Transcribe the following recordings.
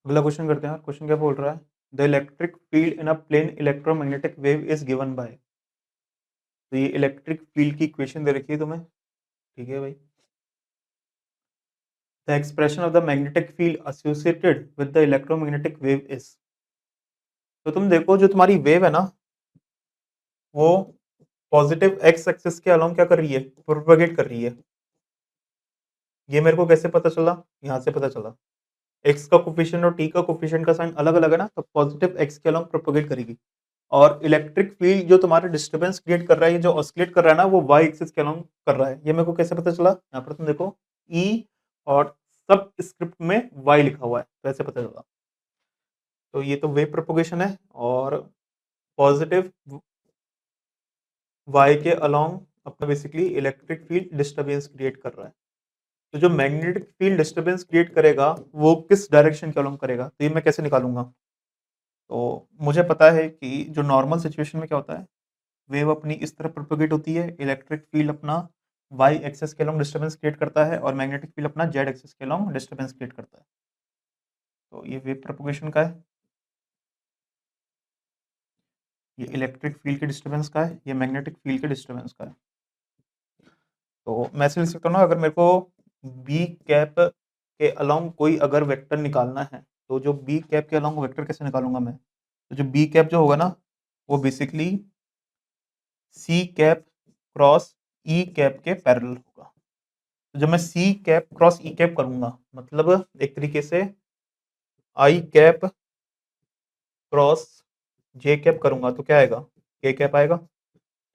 अगला क्वेश्चन करते हैं। क्वेश्चन क्या बोल रहा है? The electric field in a plane electromagnetic wave is given by. तो ये इलेक्ट्रिक फील्ड की इक्वेशन दे रखी है तुम्हें, ठीक है भाई। The expression of the magnetic field associated with the electromagnetic wave is. तो तुम देखो, जो तुम्हारी वेव है ना, वो पॉजिटिव एक्स एक्सिस के अलोंग क्या कर रही है? प्रोपेगेट कर रही है। ये मेरे को कैसे पता चला? यहाँ से पता चला। एक्स का कोफिशिएंट और टी का कोफिशिएंट का साइन अलग अलग है ना, तो पॉजिटिव एक्स के अलोंग प्रोपेगेट करेगी। और इलेक्ट्रिक फील्ड जो तुम्हारा डिस्टर्बेंस क्रिएट कर रहा है, जो ऑसिलेट कर रहा है ना, वो वाई एक्सिस के अलोंग कर रहा है। ये मेरे को कैसे पता चला? यहाँ पर तुम देखो, ई और सब स्क्रिप्ट में वाई लिखा हुआ है, तो ऐसे पता चला। तो ये तो वेव प्रोपोगेशन है, और पॉजिटिव वाई के अलोंग अपना basically electric field disturbance create कर रहा है। तो जो मैग्नेटिक फील्ड डिस्टर्बेंस क्रिएट करेगा, वो किस डायरेक्शन के अलोंग करेगा? तो ये मैं कैसे निकालूंगा? तो मुझे पता है कि जो नॉर्मल सिचुएशन में क्या होता है, वेव अपनी इस तरह प्रोपेगेट होती है, इलेक्ट्रिक फील्ड अपना वाई एक्सिस के अलोंग डिस्टर्बेंस क्रिएट करता है, और मैग्नेटिक फील्ड अपना जेड एक्सिस के अलोंग डिस्टर्बेंस क्रिएट करता है। तो ये वेव प्रोपेगेशन का है, ये इलेक्ट्रिक फील्ड के डिस्टर्बेंस का है, ये मैग्नेटिक फील्ड के डिस्टर्बेंस का है। तो मैं ऐसे लिख सकता हूँ ना, अगर मेरे को बी कैप के अलोंग कोई अगर वेक्टर निकालना है, तो जो बी कैप के अलोंग वेक्टर कैसे निकालूंगा मैं? तो जो बी कैप जो होगा ना, वो बेसिकली सी कैप क्रॉस ई कैप के पैरेलल होगा। तो जब मैं सी कैप क्रॉस ई कैप करूंगा, मतलब एक तरीके से आई कैप क्रॉस जे कैप करूंगा, तो क्या आएगा? के कैप आएगा।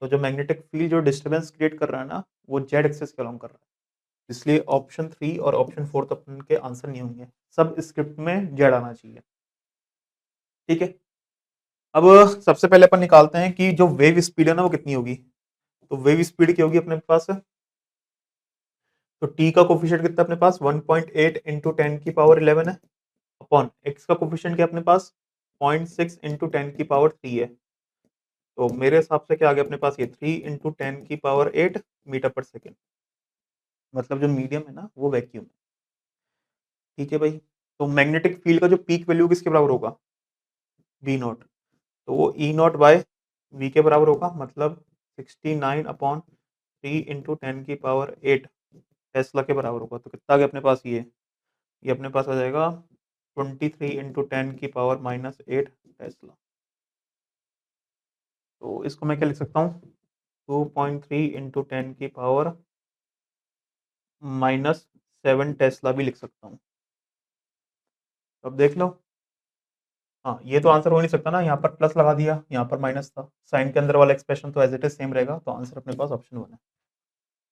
तो जो मैग्नेटिक फील्ड जो डिस्टर्बेंस क्रिएट कर रहा है ना, वो जेड एक्सिस के अलोंग कर रहा है। इसलिए ऑप्शन 3 और ऑप्शन 4 तो अपन के आंसर नहीं होंगे, सब स्क्रिप्ट में जेड आना चाहिए। ठीक है, अब सबसे पहले अपन निकालते हैं कि जो वेव स्पीड है ना, वो कितनी होगी। तो वेव स्पीड क्या होगी अपने पास? तो टी का कोफिशिएंट कितना अपने पास? 1.8 इंटू 10 की पावर 11 है, अपॉन एक्स का कोफिशिएंट क्या अपने पास? 0.6 इंटू 10 की पावर 3 है। तो मेरे हिसाब से क्या आ गया अपने पास? ये 3 इंटू 10 की पावर 8 मीटर पर सेकेंड। मतलब जो मीडियम है ना, वो वैक्यूम है। ठीक है भाई। तो मैग्नेटिक फील्ड का जो पीक वैल्यू किसके बराबर होगा? V naught. तो वो ई नॉट बाय वी के बराबर होगा, मतलब 69 अपॉन 3 इंटू 10 की पावर 8 टेस्ला के बराबर होगा। तो कितना आ गया अपने पास? ये अपने पास आ जाएगा 23 इंटू 10 की पावर -8 टेस्ला। तो इसको मैं क्या लिख सकता हूँ? 2.3 इंटू 10 की पावर -7 टेस्ला भी लिख सकता हूँ। अब देख लो। हाँ, ये तो आंसर हो नहीं सकता ना, यहाँ पर प्लस लगा दिया, यहाँ पर माइनस था, साइन के अंदर वाला एक्सप्रेशन तो एज इट इज सेम रहेगा। तो आंसर अपने पास ऑप्शन 1 है।